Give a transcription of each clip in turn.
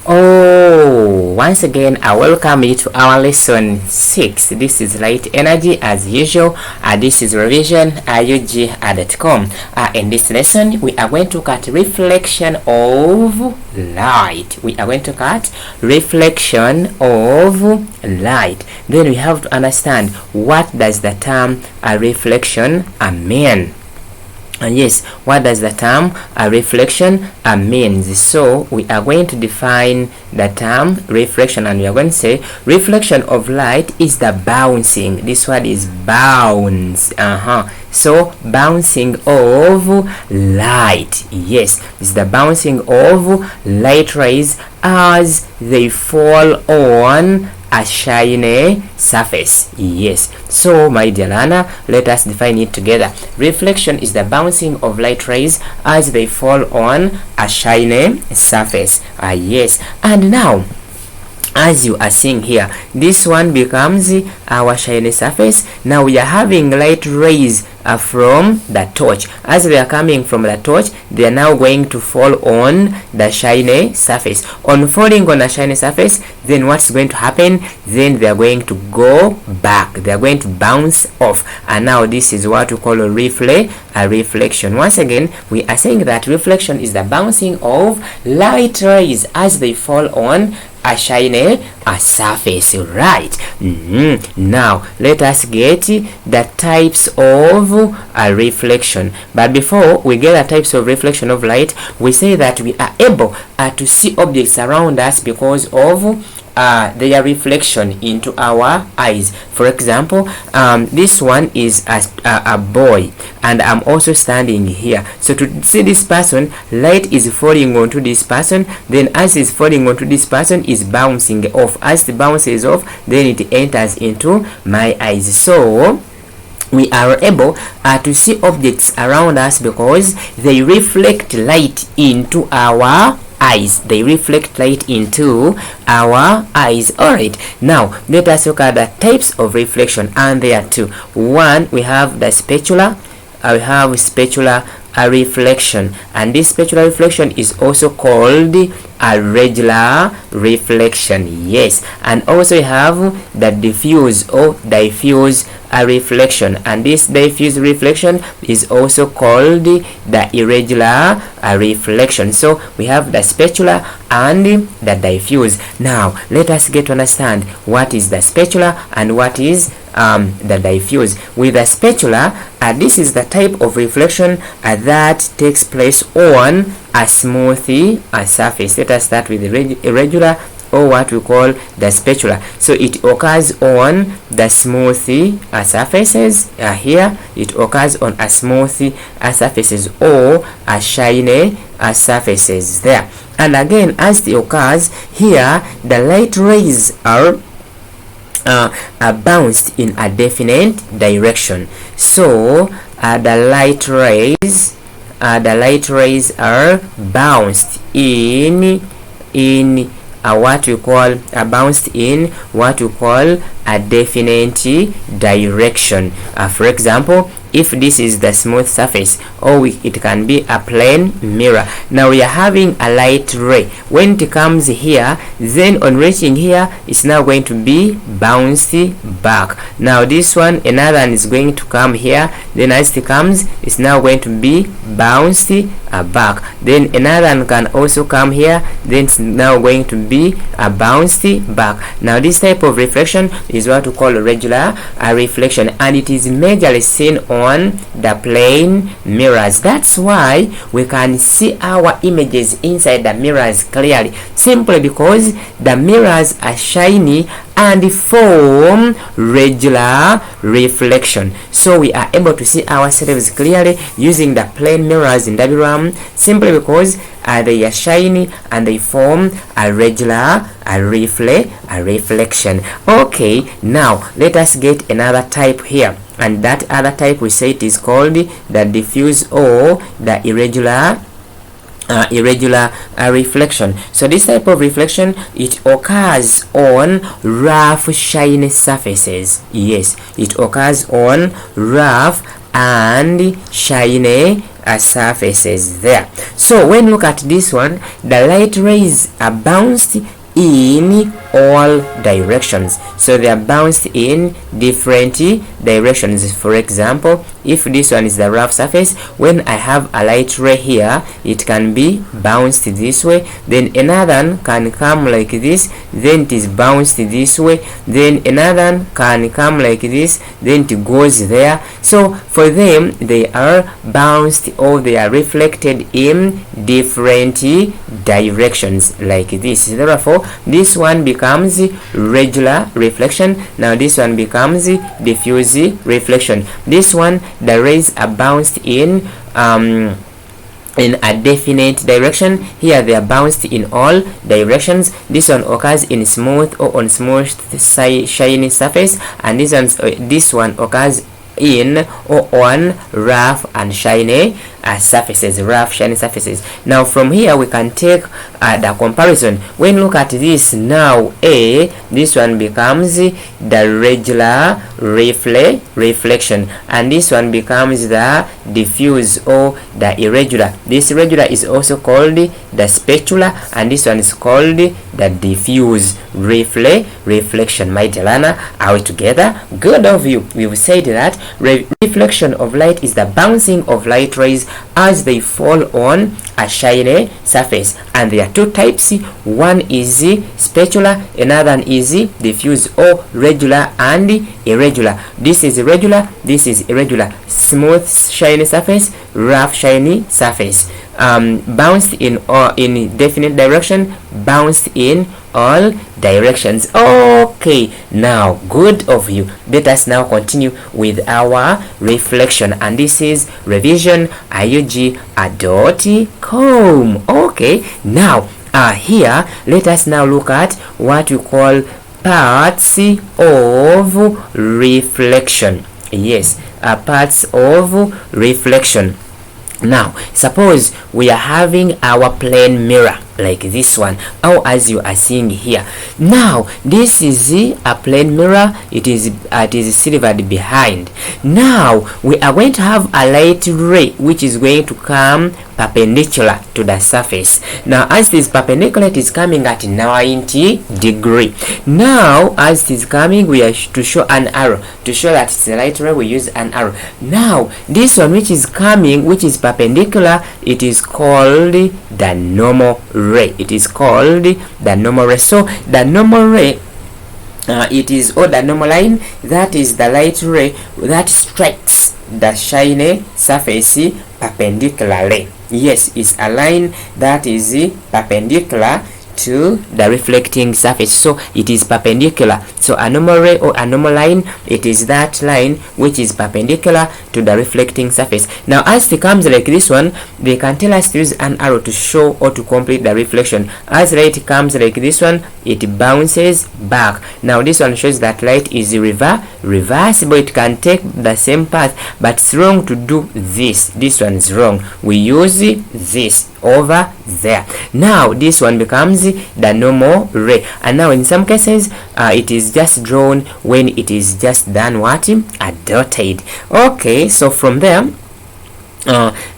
Once again, I welcome you to our lesson 6. This is light energy as usual. This is revisionug.com. In this lesson, we are going to look at reflection of light. Then we have to understand what does the term reflection mean. And yes, what does the term reflection means? So we are going to define the term reflection, and we are going to say reflection of light is the bouncing. This word is bounce. So bouncing of light. Yes, it's the bouncing of light rays as they fall on a shiny surface. Yes, so my dear learner, let us define it together. Reflection is the bouncing of light rays as they fall on a shiny surface. Yes, and now as you are seeing here, this one becomes our shiny surface. Now we are having light rays from the torch. As they are coming from the torch, they are now going to fall on the shiny surface. On falling on a shiny surface, then what's going to happen? Then they are going to go back. They are going to bounce off. And now this is what we call a reflection. Once again, we are saying that reflection is the bouncing of light rays as they fall on a shiny surface, right? Now let us get the types of reflection. But before we get the types of reflection of light, we say that we are able to see objects around us because of their reflection into our eyes. For example, this one is a boy, and I'm also standing here. So to see this person, light is falling onto this person. Then as it's falling onto this person, is bouncing off. As it bounces off, then it enters into my eyes. So we are able to see objects around us because they reflect light into our eyes. They reflect light into our eyes. Alright, now let us look at the types of reflection, and there are two. One, we have the specular. We have specular reflection, and this specular reflection is also called a regular reflection. Yes, and also we have the diffuse or diffuse reflection, and this diffuse reflection is also called the irregular reflection. So we have the specular and the diffuse. Now let us get to understand what is the specular and what is the diffuse. With the specular, this is the type of reflection that takes place on a smooth surface. Let us start with the irregular, or what we call the specular. So it occurs on the smooth surfaces. Here it occurs on a smooth surfaces or a shiny surfaces there. And again, as it occurs here, the light rays are bounced in a definite direction. So the light rays are bounced in what we call a definite direction. For example, if this is the smooth surface, or it can be a plain mirror. Now we are having a light ray. When it comes here, then on reaching here, it's now going to be bounced back. Now this one, another one is going to come here. Then as it comes, it's now going to be bounced back. Then another one can also come here. Then it's now going to be bounced back. Now this type of reflection is what we call a regular reflection, and it is majorly seen on the plane mirrors. That's why we can see our images inside the mirrors clearly, simply because the mirrors are shiny and form regular reflection. So we are able to see ourselves clearly using the plane mirrors in WRAM, simply because they are shiny and they form a regular reflection. Okay, now let us get another type here, and that other type we say it is called the diffuse or the irregular reflection. So this type of reflection, it occurs on rough shiny surfaces. Yes, it occurs on rough and shiny surfaces there. So when you look at this one, the light rays are bounced in all directions, so they are bounced in different directions. For example, if this one is the rough surface, when I have a light ray here, it can be bounced this way, then another can come like this, then it is bounced this way, then another can come like this, then it goes there. So for them, they are bounced or they are reflected in different directions like this. Therefore, this one becomes regular reflection. Now this one becomes diffuse reflection. This one, the rays are bounced in a definite direction. Here they are bounced in all directions. This one occurs in smooth or on smooth shiny surface, and this one occurs in or on rough and shiny surfaces, rough shiny surfaces. Now from here we can take the comparison. When you look at this now, this one becomes the regular reflection, and this one becomes the diffuse or the irregular. This irregular is also called the specular, and this one is called the diffuse reflection. My dear learner, are we together? Good of you. We've said that reflection of light is the bouncing of light rays as they fall on a shiny surface, and there are two types. One is specular, another is diffuse or regular and irregular. This is regular, this is irregular. Smooth shiny surface, rough shiny surface. Bounced in definite direction, bounced in all directions. Okay, now good of you. Let us now continue with our reflection, and this is revisionug.com. Okay, now here let us now look at what we call parts of reflection. Yes, parts of reflection. Now suppose we are having our plane mirror like this one, or as you are seeing here. Now this is a plane mirror. It is silvered behind. Now we are going to have a light ray which is going to come perpendicular to the surface. Now as it is perpendicular, it is coming at 90 degree. Now as it is coming, we are to show an arrow. To show that it's a light ray, we use an arrow. Now this one which is coming, which is perpendicular, it is called the normal ray. It is called the normal ray. So the normal ray, it is, or the normal line, that is the light ray that strikes the shiny surface perpendicularly. Yes, it's a line that is perpendicular to the reflecting surface, so it is perpendicular. So a normal ray or a normal line, it is that line which is perpendicular to the reflecting surface. Now as it comes like this one, they can tell us to use an arrow to show or to complete the reflection. As light comes like this one, it bounces back. Now this one shows that light is reversible. It can take the same path, but it's wrong to do this. This one is wrong. We use this over there. Now this one becomes the normal ray, and now in some cases it is just drawn when it is just done what? Dotted. Okay, so from there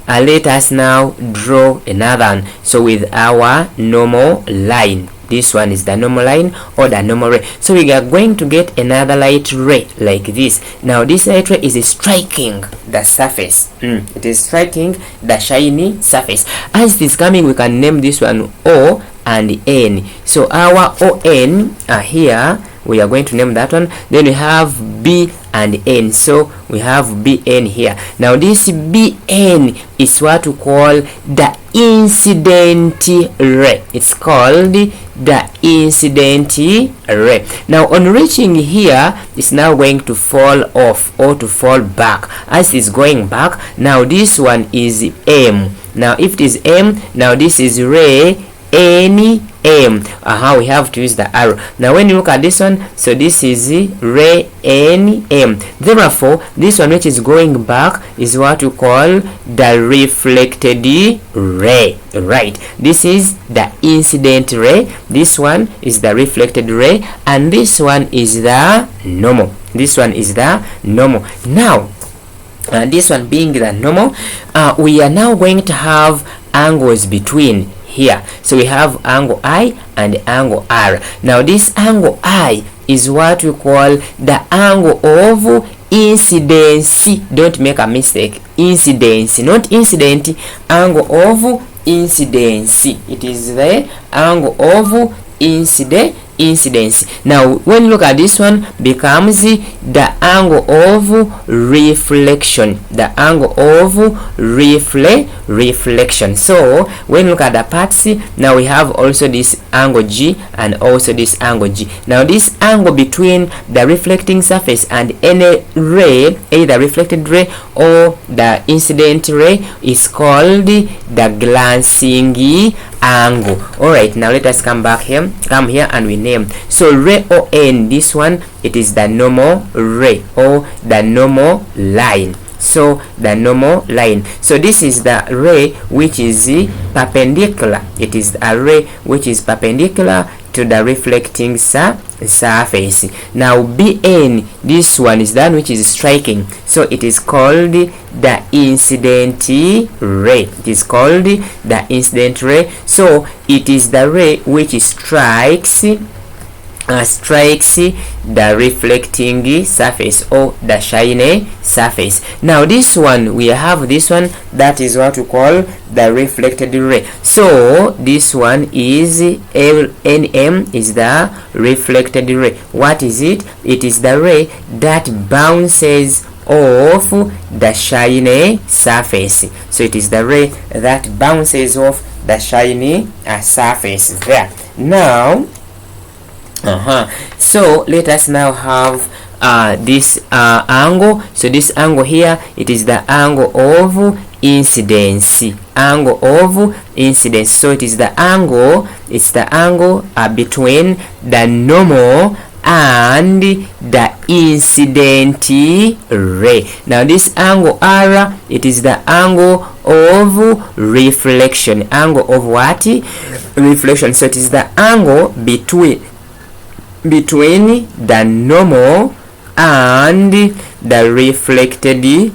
let us now draw another one. So with our normal line, this one is the normal line or the normal ray. So we are going to get another light ray like this. Now this light ray is striking the surface. It is striking the shiny surface. As it is coming, we can name this one O and N. So our ON here, we are going to name that one. Then we have B and N. So we have BN here. Now this BN is what we call the incident ray. It's called the incident ray. Now on reaching here, it's now going to fall off or to fall back. As it's going back, now this one is M. Now if it is M, now this is ray N M. We have to use the arrow. Now when you look at this one, so this is ray N M. Therefore this one which is going back is what we call the reflected ray. Right, this is the incident ray, this one is the reflected ray, and this one is the normal. This one is the normal. Now this one being the normal, we are now going to have angles between here. So we have angle I and angle R. Now this angle I is what we call the angle of incidence. Don't make a mistake. Incidence, not incident. Angle of incidence. It is the angle of incidence. Now when you look at this one, becomes the angle of reflection. The angle of reflection. So when you look at the parts, now we have also this angle G and also this angle G. Now this angle between the reflecting surface and any ray, either reflected ray or the incident ray, is called the glancing angle. All right, now let us come here and we name. So ray ON, this one, it is the normal ray or the normal line. So the normal line. So this is the ray which is perpendicular. It is a ray which is perpendicular to the reflecting surface. Now BN, this one is that which is striking. So it is called the incident ray. It is called the incident ray. So it is the ray which strikes the reflecting surface or the shiny surface. Now this one, we have this one, that is what we call the reflected ray. So this one is NM, is the reflected ray. What is it? It is the ray that bounces off the shiny surface. So it is the ray that bounces off the shiny surface there. Now so let us now have this angle. So this angle here, it is the angle of incidence. Angle of incidence. So it is the angle, it's the angle between the normal and the incident ray. Now this angle R, it is the angle of reflection. Angle of what? Reflection. So it is the angle between the normal and the reflected the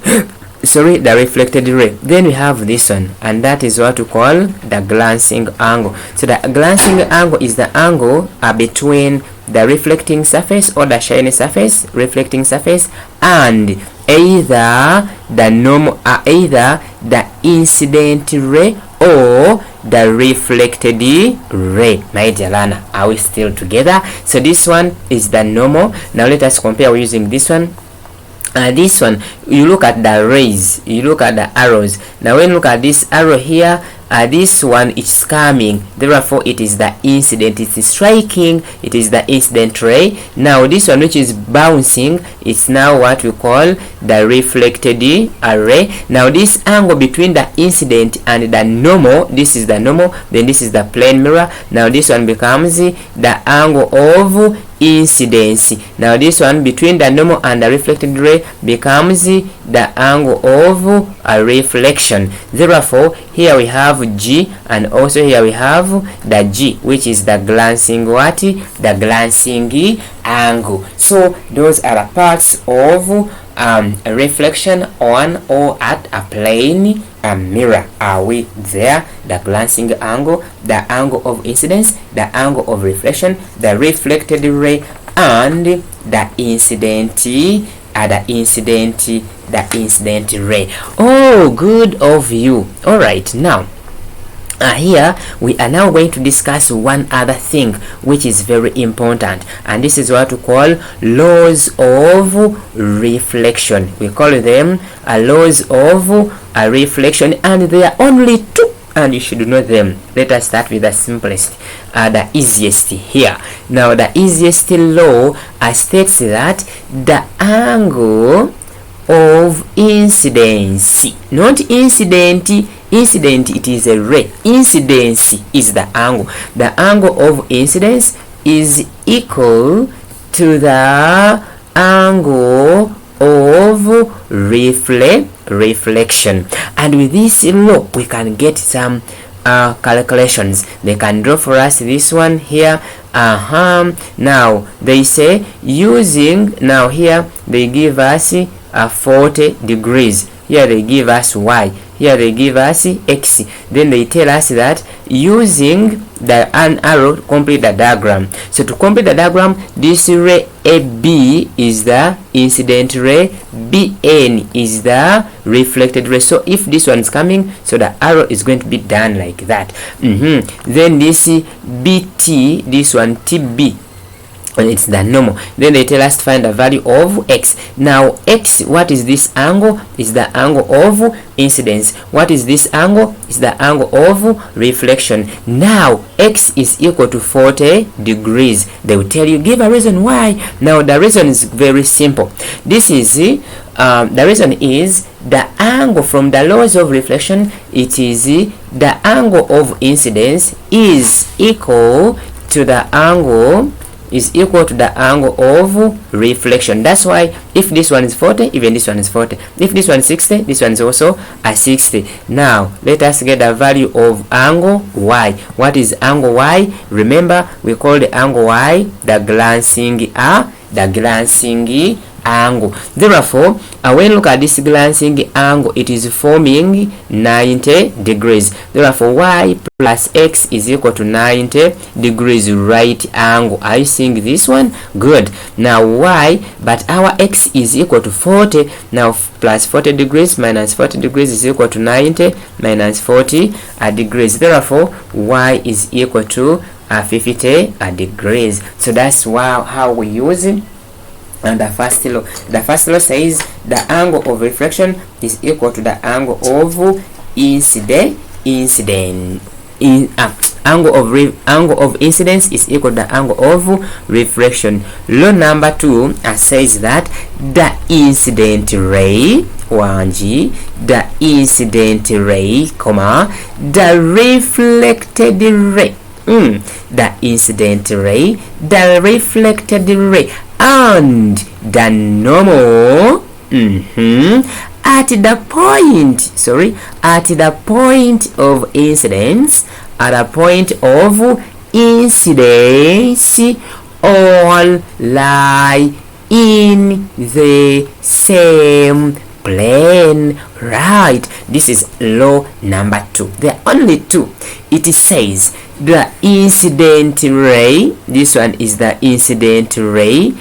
reflected ray. Then we have this one, and that is what we call the glancing angle. So the glancing angle is the angle between the reflecting surface or the shiny surface, reflecting surface, and either the normal either the incident ray or the reflected ray. My dear learner, are we still together? So this one is the normal. Now let us compare using this one. This one, you look at the rays, you look at the arrows. Now when you look at this arrow here, this one is coming, therefore it is the incident, it is striking, it is the incident ray. Now this one which is bouncing, it's now what we call the reflected ray. Now this angle between the incident and the normal, this is the normal, then this is the plane mirror. Now this one becomes the angle of incidence. Now this one between the normal and the reflected ray becomes the angle of a reflection. Therefore here we have G, and also here we have the G, which is the glancing what? The glancing angle. So those are parts of a reflection on or at a plane mirror. Are we there? The glancing angle, the angle of incidence, the angle of reflection, the reflected ray, and the incident ray. Oh, good of you. All right, now here we are now going to discuss one other thing which is very important, and this is what we call laws of reflection. We call them laws of reflection, and there are only two, and you should know them. Let us start with the simplest, the easiest here. Now the easiest law states that the angle of incidence, not incident, it is a ray, incidence is the angle of incidence is equal to the angle of reflection. And with this law we can get some calculations. They can draw for us this one here. Now they say using, now here they give us 40 degrees. Here they give us y, here they give us x. Then they tell us that using an arrow complete the diagram. So to complete the diagram, this ray AB is the incident ray, BN is the reflected ray. So if this one is coming, so the arrow is going to be done like that. Then this BT, this one TB, and it's the normal. Then they tell us to find the value of x. Now x, what is this angle? Is the angle of incidence. What is this angle? Is the angle of reflection. Now x is equal to 40 degrees. They will tell you, give a reason why. Now the reason is very simple. This is the reason is the angle from the laws of reflection. It is the angle of incidence is equal to the angle of reflection. That's why if this one is 40, even this one is 40. If this one is 60, this one is also a 60. Now let us get the value of angle y. What is angle y? Remember, we call the angle y the glancing angle. Therefore, when you look at this glancing angle, it is forming 90 degrees. Therefore, y plus x is equal to 90 degrees right angle. Are you seeing this one? Good. Now y, but our x is equal to 40. Now plus 40 degrees minus 40 degrees is equal to 90 minus 40 degrees. Therefore, y is equal to 50 degrees. So that's how we use it. And the first law. The first law says the angle of reflection is equal to the angle of angle of incidence is equal to the angle of reflection. Law number 2 says that the incident ray, the incident ray, the reflected ray, the incident ray, the reflected ray, and the normal at the point of incidence, all lie in the same plane. Right, this is law number 2. There are only 2. It says the incident ray, this one is the incident ray,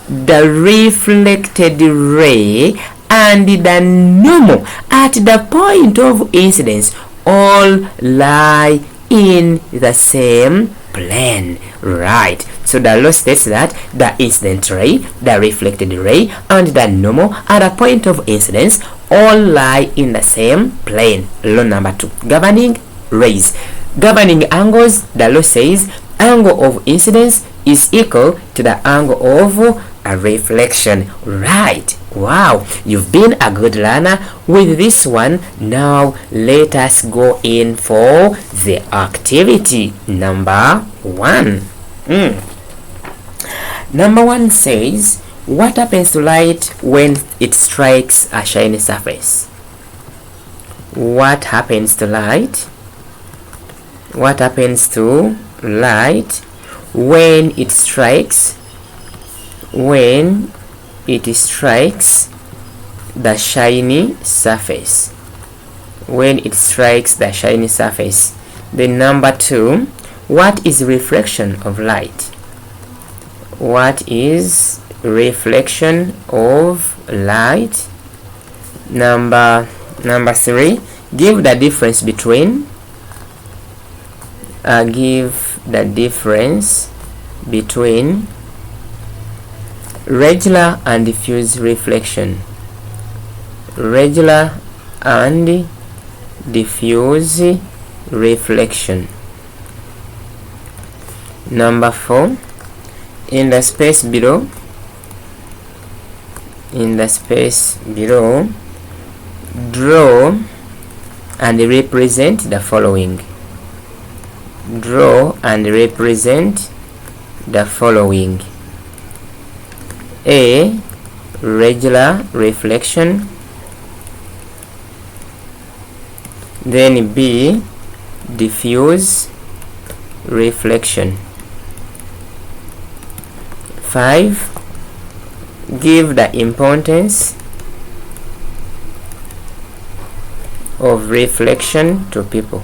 the reflected ray, and the normal at the point of incidence all lie in the same plane. Right, so the law states that the incident ray, the reflected ray, and the normal at the point of incidence all lie in the same plane. Law number 2. Governing rays. Governing angles, the law says angle of incidence is equal to the angle of a reflection. Right. Wow, you've been a good learner with this one. Now let us go in for the activity number 1. Number 1 says, what happens to light when it strikes a shiny surface? What happens to light? What happens to light when it strikes the shiny surface? When it strikes the shiny surface. Then number 2, what is reflection of light? What is reflection of light? Number 3, give the difference between regular and diffuse reflection. Regular and diffuse reflection. Number 4, in the space below, draw and represent the following. Draw and represent the following. A, regular reflection. Then B, diffuse reflection. 5, give the importance of reflection to people.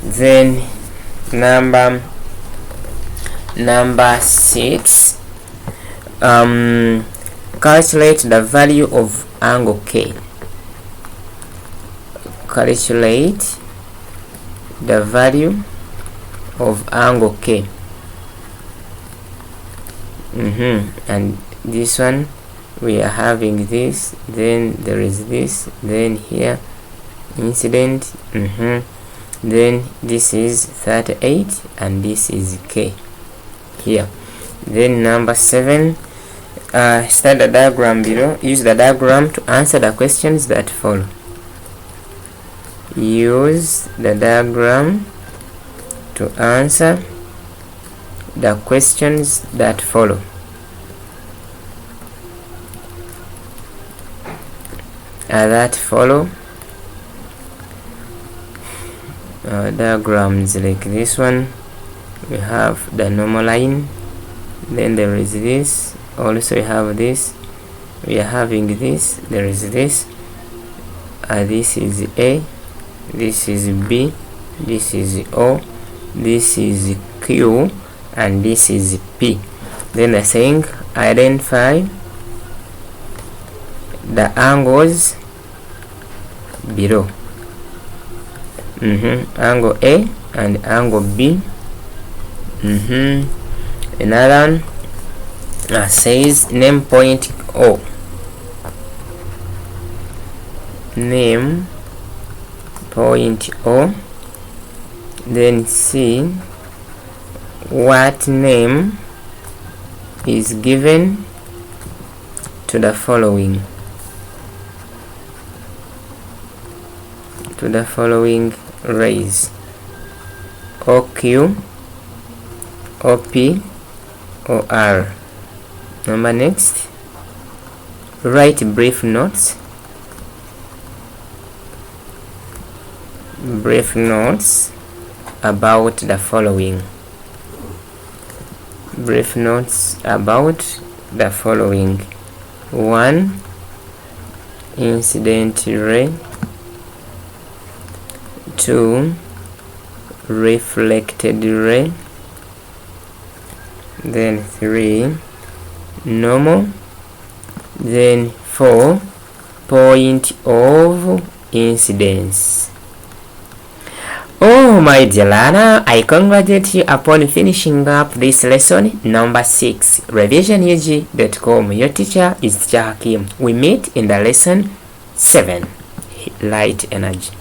Then number 6, calculate the value of angle K. Calculate the value of angle K. And this one we are having this, then there is this, then here incident, then this is 38 and this is K here. Then number 7, start the diagram below. Use the diagram to answer the questions that follow. Use the diagram to answer the questions that follow. Diagrams like this one. We have the normal line, then there is this, also we have this, we are having this, there is this, this is A, this is B, this is O, this is Q, and this is P. Then they're saying identify the angles below. Angle A and angle B. Another one says name point O. Name point O. Then see what name is given to the following. Rays: OQ, OP, OR. Number next, write brief notes. About the following. Brief notes about the following. 1. Incident ray. 2. Reflected ray. Then 3. Normal. Then 4. Point of incidence. Oh, my dear learner, I congratulate you upon finishing up this lesson number 6. Revisionug.com. Your teacher is Teacher Hakim. We meet in the lesson 7, light energy.